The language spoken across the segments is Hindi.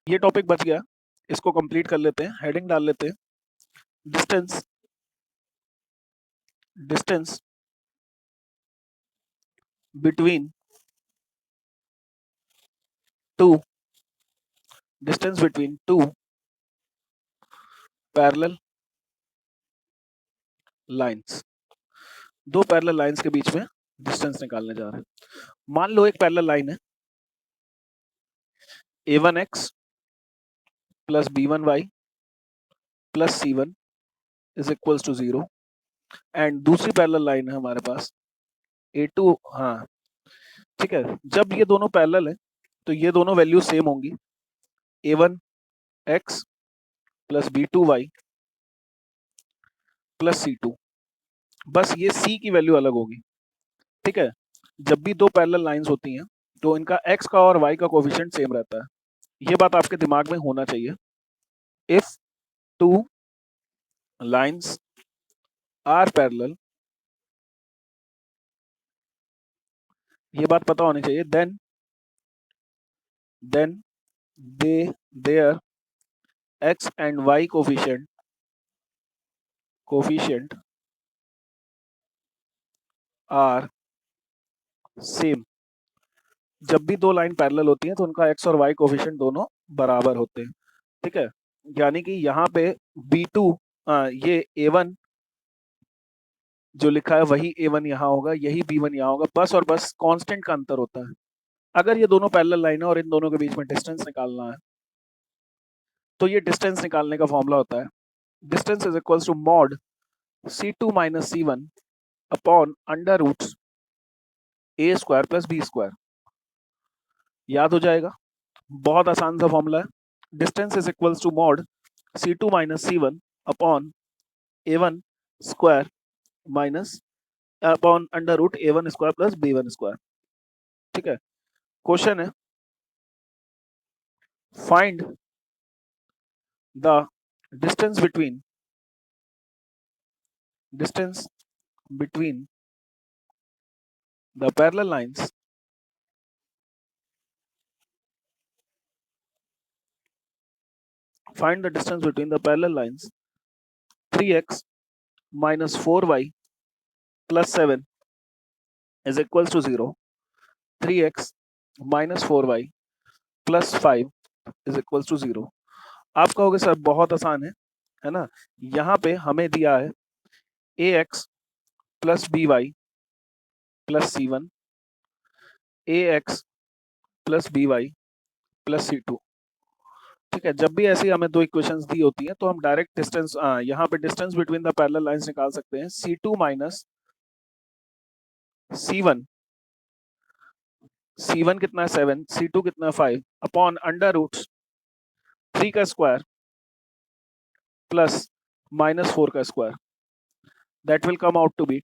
ये टॉपिक बच गया, इसको कंप्लीट कर लेते हैं, हेडिंग डाल लेते हैं, distance distance between two distance between two parallel lines. दो पैरेलल लाइंस के बीच में डिस्टेंस निकालने जा रहे हैं। मान लो एक पैरेलल लाइन है a1x plus b1y plus c1 is equals to 0 and दूसरी पैरेलल लाइन है हमारे पास a2, हाँ ठीक है। जब ये दोनों पैरेलल है तो ये दोनों वैल्यू सेम होंगी, a1x plus b2y plus c2, बस ये c की वैल्यू अलग होगी। ठीक है, जब भी दो पैरेलल लाइंस होती हैं तो इनका x का और y का कोएफिशिएंट सेम रहता है, ये बात आपके दिमाग में होना चाहिए। If two lines are parallel, ये बात पता होनी चाहिए, then they their x and y coefficient are same. जब भी दो लाइन पैरेलल होती हैं तो उनका x और y कोफिशिएंट दोनों बराबर होते हैं। ठीक है, यानी कि यहाँ पे b2 ये a1 जो लिखा है वही a1 यहाँ होगा, यही b1 यहाँ होगा, बस और बस कांस्टेंट का अंतर होता है। अगर ये दोनों पैरेलल लाइन है और इन दोनों के बीच में डिस्टेंस निकालना है तो ये डिस्टेंस निकालने का फॉर्मूला होता है distance is equals to mod c2 minus c1 upon under roots a square plus b square. याद हो जाएगा, बहुत आसान सा फॉर्मूला है। Distance is equals to mod c2 minus c1 upon a1 square minus upon under root a1 square plus b1 square. ठीक है, क्वेश्चन है find the distance between the parallel lines find the distance between the parallel lines 3x minus 4y plus 7 is equals to 0, 3x minus 4y plus 5 is equals to 0। आप कहोगे सर बहुत आसान है ना, यहाँ पे हमें दिया है ax plus by plus c1, ax plus by plus c2। ठीक है, जब भी ऐसी हमें दो इक्वेशंस दी होती हैं तो हम डायरेक्ट डिस्टेंस यहाँ पे distance between the parallel lines निकाल सकते हैं, c2 माइनस c1, c1 कितना है 7, c2 कितना है 5 अपॉन अंडर रूट 3 का स्क्वायर प्लस माइनस 4 का square, that will come out to be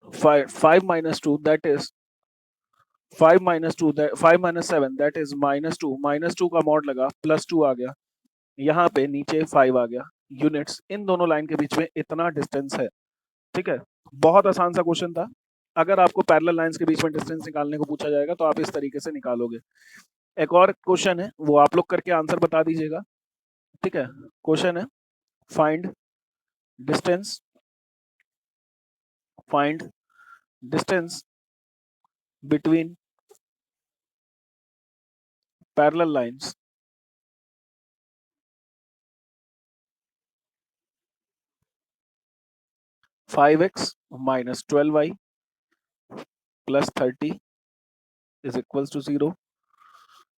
5 minus 2 that is 5 minus 2 5 minus 7 that is minus 2 का मॉड लगा प्लस 2 आ गया, यहाँ पे नीचे 5 आ गया यूनिट्स। इन दोनों लाइन के बीच में इतना डिस्टेंस है। ठीक है, बहुत आसान सा क्वेश्चन था। अगर आपको पैरेलल लाइंस के बीच में डिस्टेंस निकालने को पूछा जाएगा तो आप इस तरीके से निकालोगे। एक और क्वेश्चन है, वो आप लोग करके आंसर बता दीजिएगा। ठीक है, क्वेश्चन है find distance between parallel lines 5x minus 12y plus 30 is equals to 0।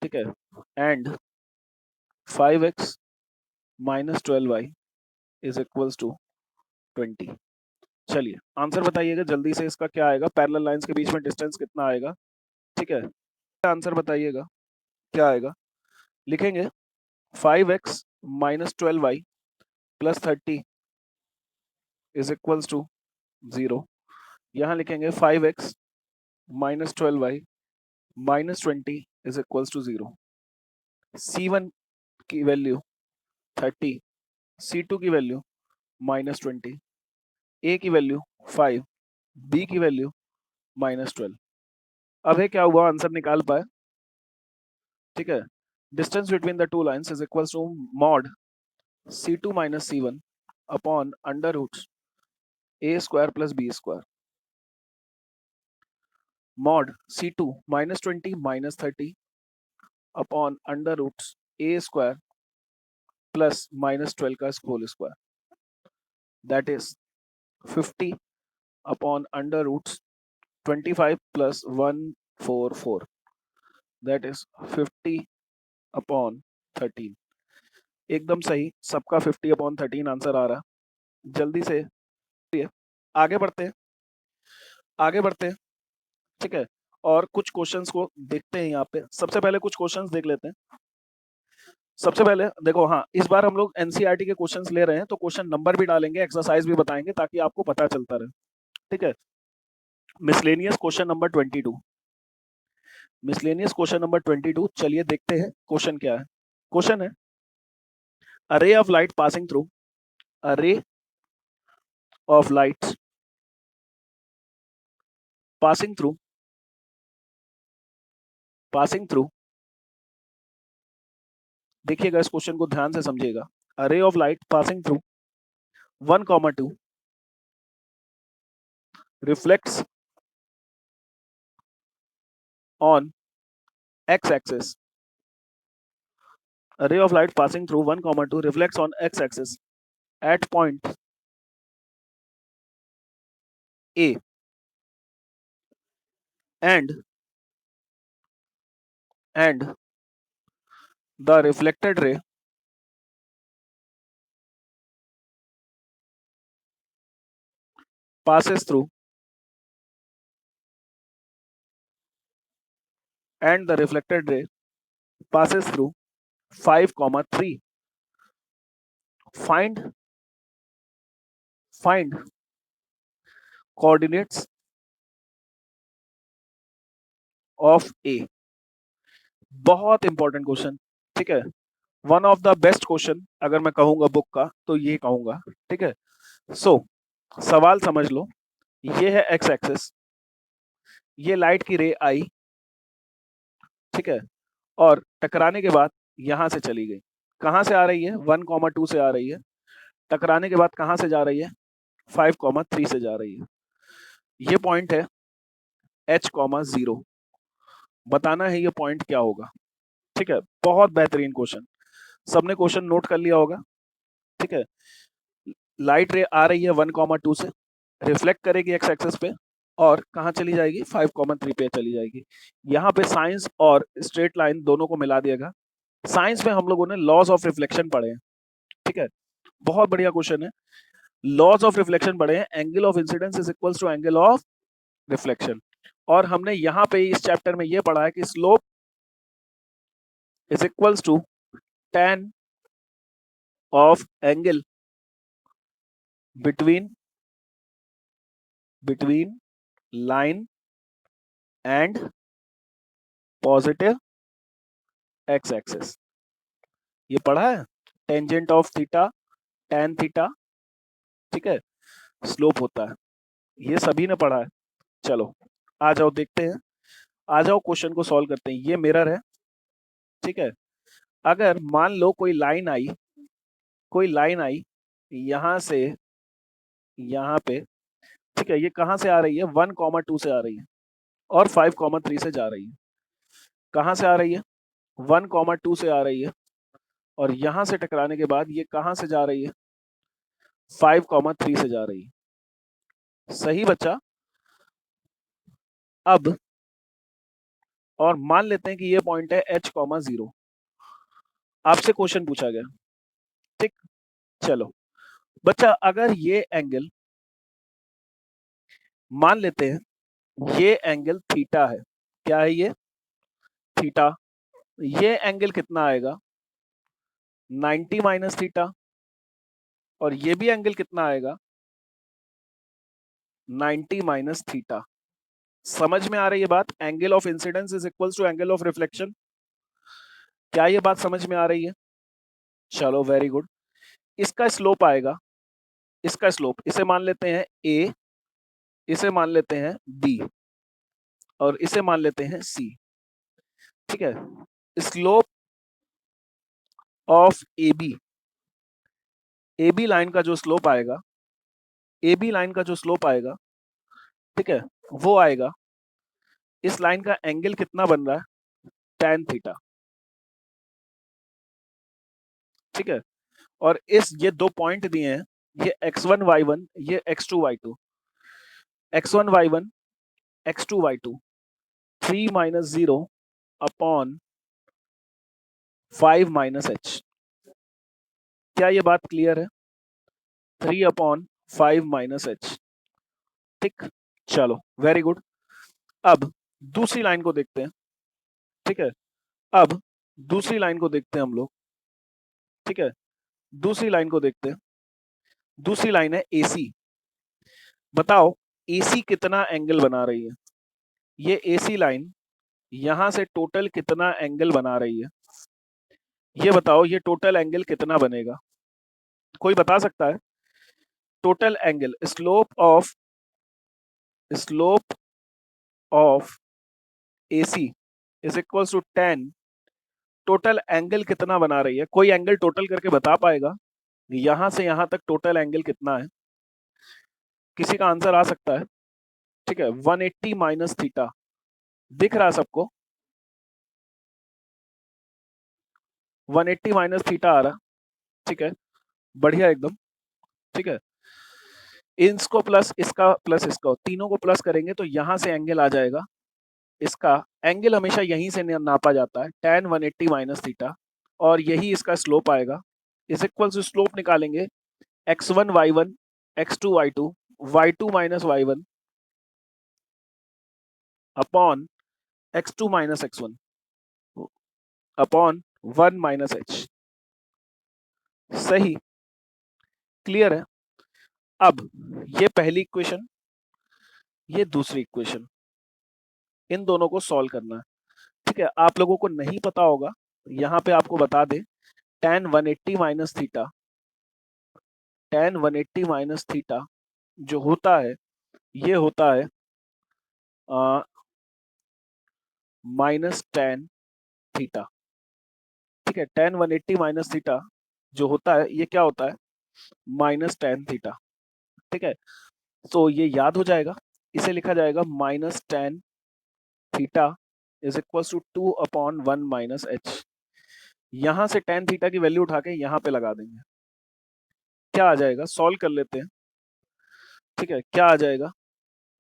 ठीक है, and 5x minus 12y is equals to 20। चलिए आंसर बताइएगा जल्दी से, इसका क्या आएगा, पैरेलल लाइंस के बीच में डिस्टेंस कितना आएगा। ठीक है, आंसर बताइएगा क्या आएगा। लिखेंगे 5x minus 12y plus 30 is equals to 0। यहाँ लिखेंगे 5x minus 12y minus 20 is equals to 0। C1 की वैल्यू 30, C2 की वैल्यू -20, A की वैल्यू 5, B की वैल्यू -12। अब है क्या हुआ, आंसर निकाल पाए। ठीक है, distance between the two lines is equals to mod c2 minus c1 upon under roots a square plus b square. Mod c2 minus 20 minus 30 upon under roots a square plus minus 12 का whole square. That is 50 upon under roots 25 plus 144. That is 50 upon 13. एकदम सही, सबका 50 अपॉन 13 आंसर आ रहा। जल्दी से आगे बढ़ते हैं, आगे बढ़ते हैं, ठीक है। और कुछ क्वेश्चंस को देखते हैं यहाँ पे। सबसे पहले कुछ क्वेश्चंस देख लेते हैं। सबसे पहले देखो, हाँ इस बार हम लोग एनसीईआरटी के क्वेश्चंस ले रहे हैं, तो क्वेश्चन नंबर भी डालेंगे, एक्सरसाइज भी बताएंगे ताकि आपको पता चलता रहे, ठीक है। Miscellaneous question number 22, miscellaneous question number 22। चलिए देखते हैं क्वेश्चन क्या है। क्वेश्चन है a ray of light passing through a ray of lights passing through देखिएगा इस क्वेश्चन को ध्यान से समझिएगा। a ray of light passing through 1, 2 reflects on x-axis. A ray of light passing through 1, 2 reflects on x-axis at point A and the reflected ray passes through 5, 3. Find coordinates of A. बहुत इंपॉर्टेंट क्वेश्चन, ठीक है। One of the best question अगर मैं कहूंगा बुक का तो ये कहूंगा, ठीक है। सो सवाल समझ लो, ये है एक्स एक्सिस, ये लाइट की रे आई, ठीक है, और टकराने के बाद यहां से चली गई। कहां से आ रही है? 1, 2 से आ रही है। टकराने के बाद कहां से जा रही है? 5, 3 से जा रही है। ये पॉइंट है H, 0। बताना है ये पॉइंट क्या होगा, ठीक है। बहुत बेहतरीन क्वेश्चन, सबने क्वेश्चन नोट कर लिया होगा, ठीक है। लाइट रे आ रही है 1, 2 से, रिफ्लेक्ट करेगी एक्स एक्सिस पे और कहाँ चली जाएगी? 5, 3 पे चली जाएगी। यहाँ पे साइंस और स्ट्रेट लाइन दोनों को मिला दिएगा। साइंस में हम लोगों ने लॉज ऑफ रिफ्लेक्शन पढ़े हैं, ठीक है। बहुत बढ़िया क्वेश्चन है। लॉज ऑफ रिफ्लेक्शन पढ़े हैं, angle of incidence is equals to angle of reflection. और हमने यहाँ पे इस चैप्टर में ये पढ़ा है कि slope is equals to tan of angle between line and positive x axis। ये पढ़ा है, tangent of theta tan theta, ठीक है, स्लोप होता है, ये सभी ने पढ़ा है। चलो आ जाओ देखते हैं, आ जाओ क्वेश्चन को सॉल्व करते हैं। ये मिरर है, ठीक है। अगर मान लो कोई लाइन आई यहां से यहाँ पे, ठीक है, ये कहां से आ रही है? 1, 2 से आ रही है और 5, 3 से जा रही है। कहां से आ रही है? 1, 2 से आ रही है और यहां से टकराने के बाद ये कहां से जा रही है? 5, 3 से जा रही है। सही बच्चा। अब और मान लेते हैं कि ये पॉइंट है H, 0। आपसे क्वेश्चन पूछा गया, ठीक। चलो बच्चा, अगर ये एंगल मान लेते हैं ये एंगल थीटा है, क्या है ये? थीटा। ये एंगल कितना आएगा? 90 माइनस थीटा। और ये भी एंगल कितना आएगा? 90 माइनस थीटा। समझ में आ रही है बात? Angle of incidence is equals to angle of reflection. क्या ये बात समझ में आ रही है? चलो वेरी गुड। इसका स्लोप आएगा, इसका स्लोप इसे मान लेते हैं A, इसे मान लेते हैं B और इसे मान लेते हैं C, ठीक है। Slope of A B line का जो स्लोप आएगा, ए बी लाइन का जो स्लोप आएगा, ठीक है, वो आएगा, इस लाइन का एंगल कितना बन रहा है, tan थीटा, ठीक है। और इस ये दो पॉइंट दिए हैं, ये x1 y1, ये x2 y2, x1 y1 x2 y2, 3 minus 0 upon 5 minus h। क्या ये बात क्लियर है? 3 अपॉन 5 माइनस h, ठीक। चलो वेरी गुड। अब दूसरी लाइन को देखते हैं, ठीक है। अब दूसरी लाइन को देखते हैं हम लोग, ठीक है। दूसरी लाइन को देखते हैं। दूसरी लाइन है AC। बताओ AC कितना एंगल बना रही है? ये AC लाइन यहां से टोटल कितना एंगल बना रही है? ये बताओ, ये टोटल एंगल कितना बनेगा? कोई बता सकता है? Total angle, slope of AC is equals to 10। Total angle कितना बना रही है? कोई एंगल टोटल करके बता पाएगा यहां से यहां तक टोटल एंगल कितना है? किसी का आंसर आ सकता है? ठीक है, 180 माइनस थीटा। दिख रहा है सबको? 180 माइनस थीटा आ रहा, ठीक है, बढ़िया एकदम, ठीक है। इसको प्लस इसका तीनों को प्लस करेंगे तो यहां से एंगल आ जाएगा। इसका एंगल हमेशा यहीं से नापा जाता है, tan 180 माइनस थीटा, और यही इसका स्लोप आएगा। इस इक्वल टू स्लोप निकालेंगे x1 y1 x2 y2 y2 minus y1 upon x2 minus x1 upon 1 minus h। सही, क्लियर है? अब ये पहली इक्वेशन, ये दूसरी इक्वेशन, इन दोनों को सॉल्व करना है, ठीक है। आप लोगों को नहीं पता होगा, यहां पे आपको बता दे, tan 180 minus theta, tan 180 minus theta जो होता है, ये होता है माइनस tan थीटा, ठीक है। tan 180 माइनस थीटा जो होता है, ये क्या होता है? माइनस tan थीटा, ठीक है। तो ये याद हो जाएगा, इसे लिखा जाएगा minus tan theta is equal to 2 upon 1 minus h। यहां से tan थीटा की वैल्यू उठा के यहां पे लगा देंगे, क्या आ जाएगा? सॉल्व कर लेते हैं, ठीक है। क्या आ जाएगा?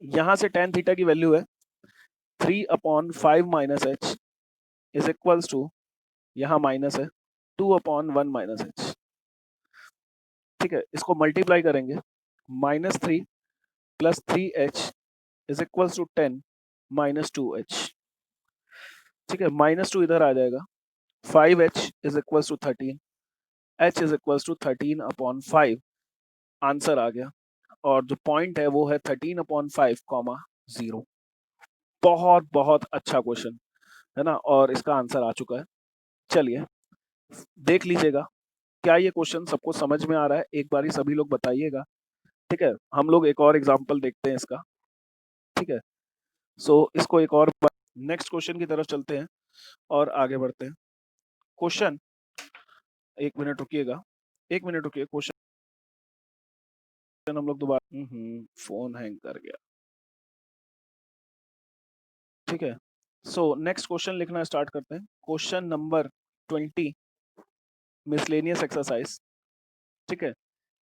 यहां से tan थीटा की वैल्यू है 3 upon 5 minus h is equals to, यहाँ माइनस है, 2 अपॉन 1 माइनस h, ठीक है। इसको मल्टीप्लाई करेंगे, -3 plus 3h is equals to 10 minus 2h, ठीक है। -2 इधर आ जाएगा, 5h is equals to 13, h is equals to 13 upon 5। Answer आ गया, और जो पॉइंट है वो है 13 अपॉन 5 कॉमा 0। बहुत बहुत अच्छा क्वेश्चन है ना, और इसका आंसर आ चुका है। चलिए देख लीजिएगा, क्या ये क्वेश्चन सबको समझ में आ रहा है? एक बारी सभी लोग बताइएगा, ठीक है। हम लोग एक और एग्जांपल देखते हैं इसका, ठीक है। सो इसको एक और नेक्स्ट क्वेश्चन की तरफ चलते हैं और आगे बढ़ते हैं। क्वेश्चन, एक मिनट रुकिएगा, एक मिनट रुकिए। क्वेश्चन हम लोग दोबारा, फोन हैंग कर गया, ठीक है। सो नेक्स्ट क्वेश्चन लिखना स्टार्ट करते हैं। क्वेश्चन नंबर 20, मिसलेनियस एक्सरसाइज, ठीक है।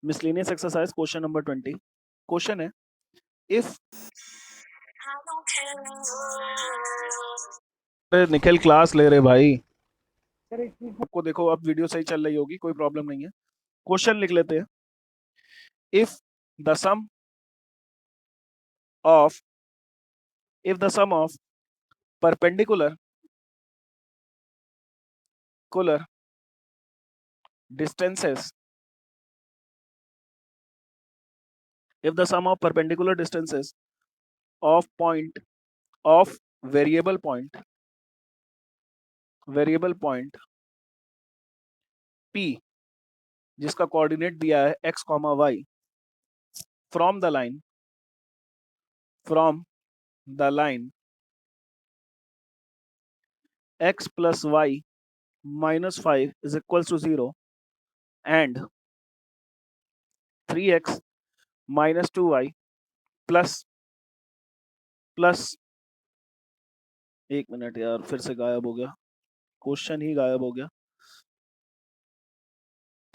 Miscellaneous exercise question number 20। Question है, इफ निखिल क्लास ले रहे भाई, आपको देखो अब वीडियो सही चल रही होगी, कोई प्रॉब्लम नहीं है। क्वेश्चन लिख लेते हैं। If the sum of perpendicular distances, if the sum of perpendicular distances of variable point p, जिसका कोऑर्डिनेट दिया है x, y, from the line x plus y minus 5 is equals to 0 and 3x minus 2y plus plus, एक मिनट यार फिर से गायब हो गया, क्वेश्चन ही गायब हो गया।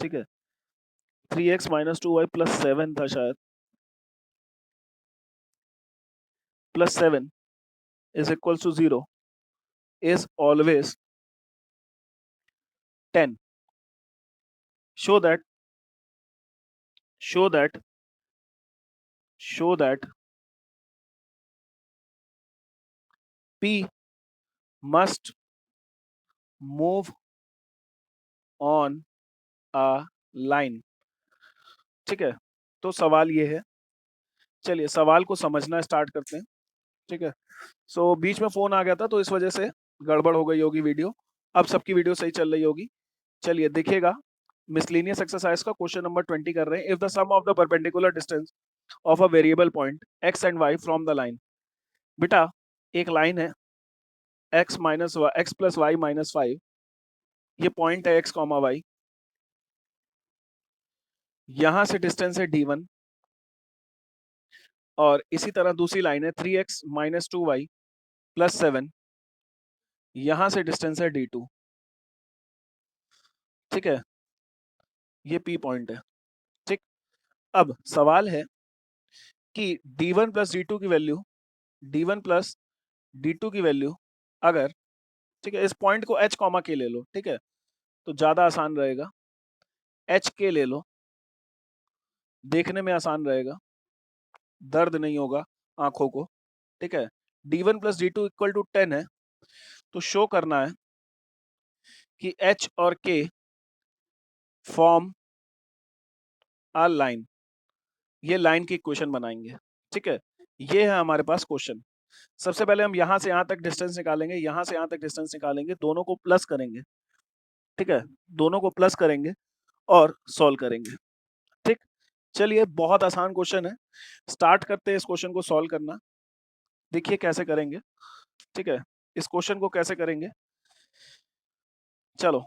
ठीक है, 3x माइनस 2y प्लस 7 था शायद, plus 7 is equals to 0 is always 10. Show that show that show that P must move on a line. ठीक है, तो सवाल ये है, चलिए सवाल को समझना स्टार्ट करते हैं। ठीक है, सो बीच में फोन आ गया था तो इस वजह से गड़बड़ हो गई होगी वीडियो, अब सबकी वीडियो सही चल रही होगी। चलिए देखिएगा, मिसलेनियस एक्सरसाइज का क्वेश्चन नंबर 20 कर रहे हैं। If the sum of the perpendicular distance of a variable point x and y from the line. बेटा एक लाइन है x प्लस वाई माइनस 5, ये पॉइंट है x कॉमा वाई, यहां से डिस्टेंस है d1 और इसी तरह दूसरी लाइन है 3x माइनस 2y प्लस 7, यहां से डिस्टेंस है d2। ठीक है, ये P पॉइंट है। ठीक, अब सवाल है कि d1 प्लस d2 की वैल्यू, d1 प्लस d2 की वैल्यू अगर, ठीक है, इस पॉइंट को h कॉमा के ले लो, ठीक है, तो ज्यादा आसान रहेगा, एच के ले लो, देखने में आसान रहेगा, दर्द नहीं होगा आंखों को। ठीक है, d1 plus d2 equal to 10 है, तो शो करना है कि h और k फॉर्म आ लाइन, ये लाइन की इक्वेशन बनाएंगे। ठीक है, ये है हमारे पास क्वेश्चन। सबसे पहले हम यहां से यहां तक डिस्टेंस निकालेंगे, यहां से यहां तक डिस्टेंस निकालेंगे, दोनों को प्लस करेंगे। ठीक है, दोनों को प्लस करेंगे और सॉल्व करेंगे। ठीक, चलिए बहुत आसान क्वेश्चन है, स्टार्ट करते हैं इस क्वेश्चन को सॉल्व करना। देखिए कैसे करेंगे। ठीक है, इस क्वेश्चन को कैसे करेंगे, चलो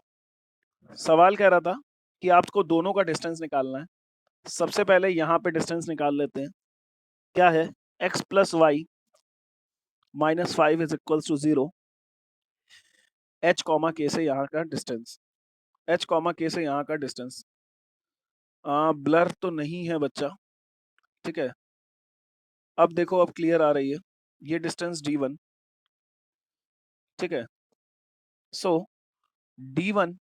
सवाल कह रहा था कि आपको दोनों का डिस्टेंस निकालना है। सबसे पहले यहाँ पे डिस्टेंस निकाल लेते हैं, क्या है x plus y minus 5 is equals to 0, h comma के से यहाँ का डिस्टेंस, h कॉमा के से यहाँ का डिस्टेंस ब्लर तो नहीं है बच्चा। ठीक है, अब देखो अब क्लियर आ रही है, ये डिस्टेंस d1। ठीक है, सो d1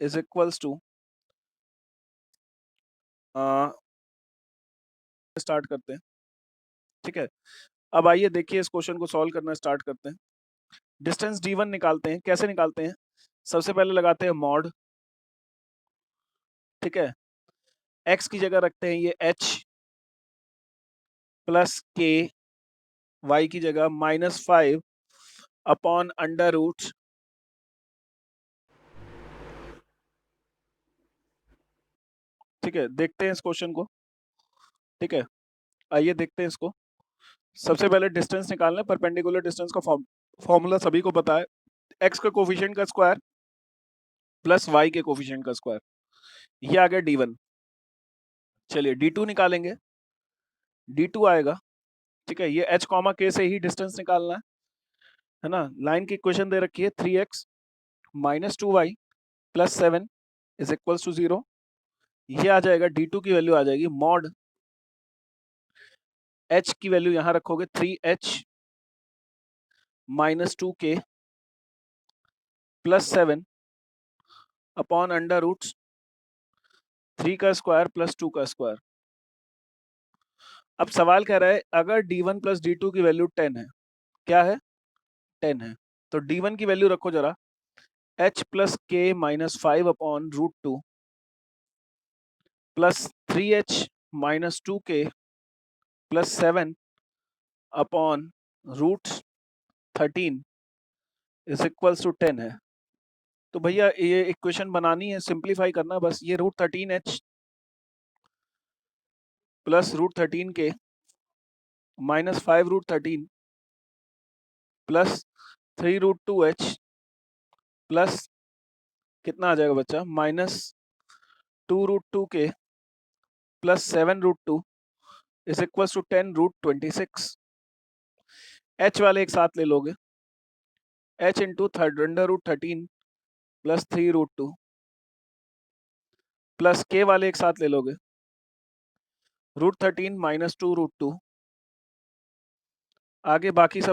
is equals to, start करते हैं। ठीक है, अब आइए देखिए इस क्वेश्चन को सॉल्व करना स्टार्ट करते हैं। डिस्टेंस d1 निकालते हैं, कैसे निकालते हैं, सबसे पहले लगाते हैं मॉड। ठीक है, x की जगह रखते हैं ये h प्लस के, y की जगह -5 अपॉन अंडर रूट, ठीक है, देखते हैं इस क्वेश्चन को। ठीक है, आइए देखते हैं इसको। सबसे पहले डिस्टेंस निकालना है, परपेंडिकुलर डिस्टेंस का फॉर्मूला सभी को पता है, x के कोफिशिएंट का स्क्वायर प्लस y के कोफिशिएंट का स्क्वायर, ये आ गया d1। चलिए d2 निकालेंगे, d2 आएगा, ठीक है, ये h कॉमा k से ही डिस्टेंस निकालना है ना। लाइन की इक्वेशन दे रखी है 3x minus 2y plus 7 is equals to 0, ये आ जाएगा d2 की वैल्यू आ जाएगी मॉड h की वैल्यू यहां रखोगे 3h minus 2k plus 7 upon under root 3 का स्क्वायर प्लस 2 का स्क्वायर। अब सवाल कह रहा है अगर d1 प्लस d2 की वैल्यू 10 है, क्या है 10 है, तो d1 की वैल्यू रखो जरा h plus k minus 5 upon root 2 plus 3h minus 2k plus 7 upon root 13 is equals to 10 है। तो भैया ये इक्वेशन बनानी है, सिंप्लीफाई करना बस, ये root 13h plus root 13k minus 5 root 13 plus 3 root 2h plus कितना आ जाएगा बच्चा, -2√2k plus 7√2 is equal to 10√26। h वाले एक साथ ले लोगे, h into √13 plus 3√2 plus k वाले एक साथ ले लोगे, √13 -2√2, आगे बाकी सब